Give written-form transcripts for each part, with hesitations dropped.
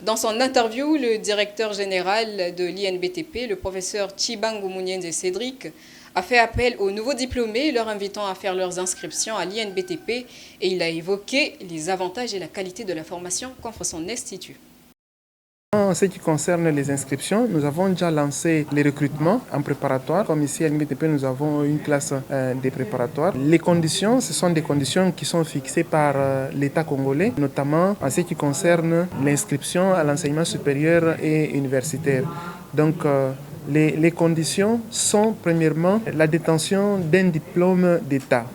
Dans son interview, le directeur général de l'INBTP, le professeur Chibangu Mounienze Cédric, a fait appel aux nouveaux diplômés, leur invitant à faire leurs inscriptions à l'INBTP, et il a évoqué les avantages et la qualité de la formation qu'offre son institut. En ce qui concerne les inscriptions, nous avons déjà lancé les recrutements en préparatoire. Comme ici à l'INBTP, nous avons une classe des préparatoires. Les conditions, ce sont des conditions qui sont fixées par l'État congolais, notamment en ce qui concerne l'inscription à l'enseignement supérieur et universitaire. Donc, les conditions sont premièrement la détention d'un diplôme d'État,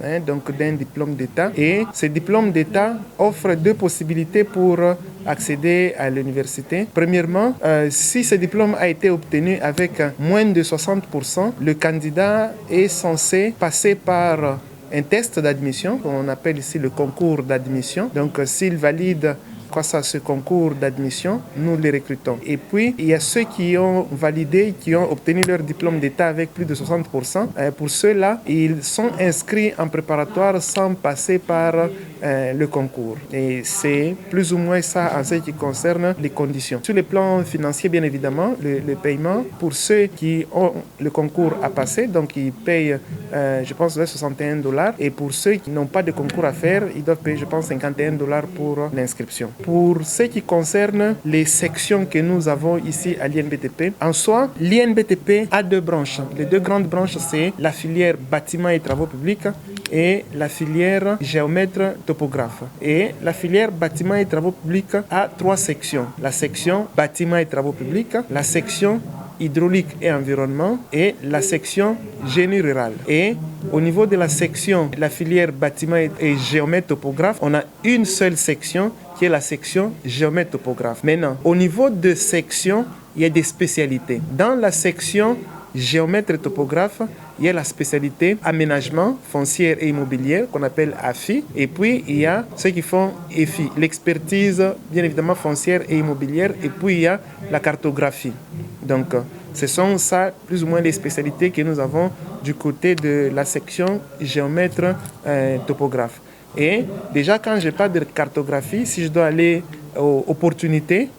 et ce diplôme d'État offre deux possibilités pour accéder à l'université. Premièrement, si ce diplôme a été obtenu avec moins de 60%, le candidat est censé passer par un test d'admission, qu'on appelle ici le concours d'admission. Donc s'il valide grâce à ce concours d'admission, nous les recrutons. Et puis, il y a ceux qui ont validé, qui ont obtenu leur diplôme d'État avec plus de 60%. Pour ceux-là, ils sont inscrits en préparatoire sans passer par le concours. Et c'est plus ou moins ça en ce qui concerne les conditions. Sur le plan financier, bien évidemment, le paiement, pour ceux qui ont le concours à passer, donc ils payent, je pense, $61. Et pour ceux qui n'ont pas de concours à faire, ils doivent payer, je pense, $51 pour l'inscription. Pour ce qui concerne les sections que nous avons ici à l'INBTP, en soi, l'INBTP a deux branches. Les deux grandes branches, c'est la filière bâtiment et travaux publics et la filière géomètre topographe. Et la filière bâtiment et travaux publics a trois sections. La section bâtiment et travaux publics, la section hydraulique et environnement et la section génie rural. Et au niveau de la section, la filière bâtiment et géomètre topographe, on a une seule section qui est la section géomètre topographe. Maintenant, au niveau de section, il y a des spécialités. Dans la section géomètre topographe, il y a la spécialité aménagement foncière et immobilière qu'on appelle AFI. Et puis, il y a ceux qui font EFI, l'expertise bien évidemment foncière et immobilière. Et puis, il y a la cartographie. Donc, ce sont ça plus ou moins les spécialités que nous avons du côté de la section géomètre topographe. Et déjà, quand je parle de cartographie, si je dois aller aux opportunités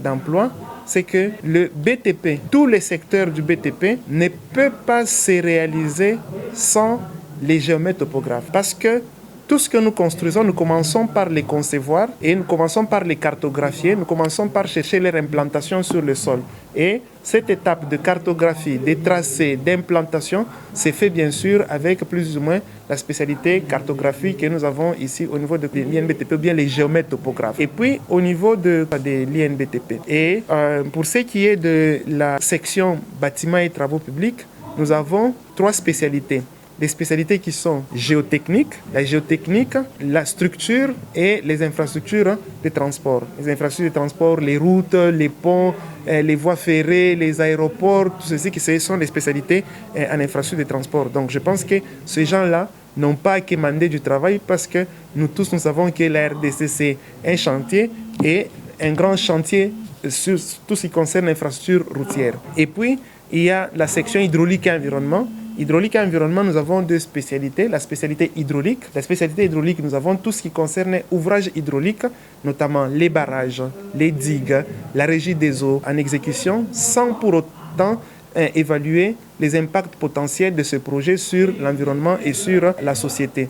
d'emploi, c'est que le BTP, tous les secteurs du BTP ne peuvent pas se réaliser sans les géomètres topographes. Parce que tout ce que nous construisons, nous commençons par les concevoir et nous commençons par les cartographier, nous commençons par chercher leur implantation sur le sol. Et cette étape de cartographie, des tracés, d'implantation, c'est fait bien sûr avec plus ou moins la spécialité cartographie que nous avons ici au niveau de l'INBTP, ou bien les géomètres topographes. Et puis au niveau de l'INBTP. Et pour ce qui est de la section bâtiments et travaux publics, nous avons trois spécialités. Des spécialités qui sont géotechniques, la géotechnique, la structure et les infrastructures de transport. Les infrastructures de transport, les routes, les ponts, les voies ferrées, les aéroports, tout ceci qui sont des spécialités en infrastructure de transport. Donc je pense que ces gens-là n'ont pas qu'à demander du travail parce que nous tous nous savons que la RDC c'est un chantier et un grand chantier sur tout ce qui concerne l'infrastructure routière. Et puis il y a la section hydraulique et environnement. Hydraulique et environnement, nous avons deux spécialités. La spécialité hydraulique. La spécialité hydraulique, nous avons tout ce qui concerne ouvrages hydrauliques, notamment les barrages, les digues, la régie des eaux en exécution, sans pour autant évaluer les impacts potentiels de ce projet sur l'environnement et sur la société.